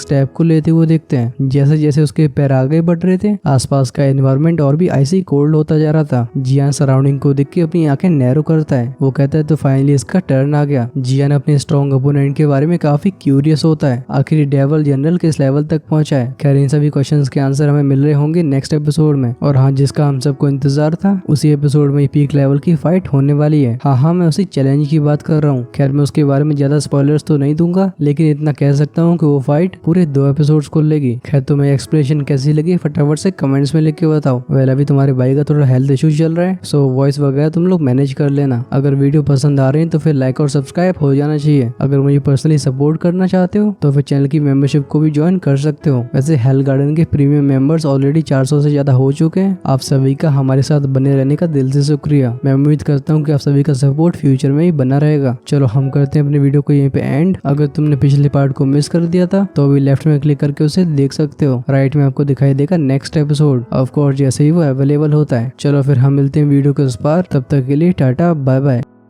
स्टेप को लेते हुए देखते हैं। जैसे जैसे उसके पैर आगे बढ़ रहे थे, आसपास का एनवायरनमेंट और भी आइसी कोल्ड होता जा रहा था। जियान सराउंडिंग को देख के अपनी आंखें नैरो करता है। वो कहता है तो फाइनली इसका टर्न आ गया। जियान अपने स्ट्रॉन्ग अपोनेंट के बारे में काफी क्यूरियस होता है। आखिर डेवल जनरल किस लेवल तक पहुंचा है। खैर इन सभी क्वेश्चंस के आंसर हमें मिल रहे होंगे नेक्स्ट एपिसोड में। और हाँ, जिसका हम सबको इंतजार था, उसी एपिसोड में पीक लेवल की फाइट होने वाली है। हाँ, मैं उसी चैलेंज की बात कर रहा हूँ। खैर मैं उसके बारे में ज्यादा स्पॉयलर्स तो नहीं दूंगा, लेकिन इतना कह सकता हूँ कि वो फाइट पूरे 2 एपिसोड्स को लेगी। खैर तुम्हें एक्सप्लेनेशन कैसी लगी फटाफट से कमेंट्स में लिख के बताओ। वेल अभी तुम्हारे भाई का थोड़ा हेल्थ इशू चल रहा है, सो वॉइस वगैरह तुम लोग मैनेज कर लेना। अगर वीडियो पसंद आ रही है तो फिर लाइक और सब्सक्राइब हो जाना चाहिए। अगर मुझे पर्सनली सपोर्ट करना चाहते हो तो फिर चैनल की मेंबरशिप को भी ज्वाइन कर सकते हो। वैसे हेल्थ गार्डन के प्रीमियम मेंबर्स ऑलरेडी 400 से ज्यादा हो चुके हैं। आप सभी का हमारे साथ बने रहने का दिल से शुक्रिया। मैं उम्मीद करता हूँ कि आप सभी का सपोर्ट फ्यूचर में ही बना रहेगा। चलो हम करते हैं अपने वीडियो को यहीं पे एंड। अगर तुमने पिछले पार्ट को मिस कर दिया था तो अभी लेफ्ट में क्लिक करके उसे देख सकते हो। राइट में आपको दिखाई देगा नेक्स्ट एपिसोड, ऑफ कोर्स जैसे ही वो अवेलेबल होता है। चलो फिर हम मिलते हैं वीडियो के उस पार। तब तक के लिए टाटा बाय बाय।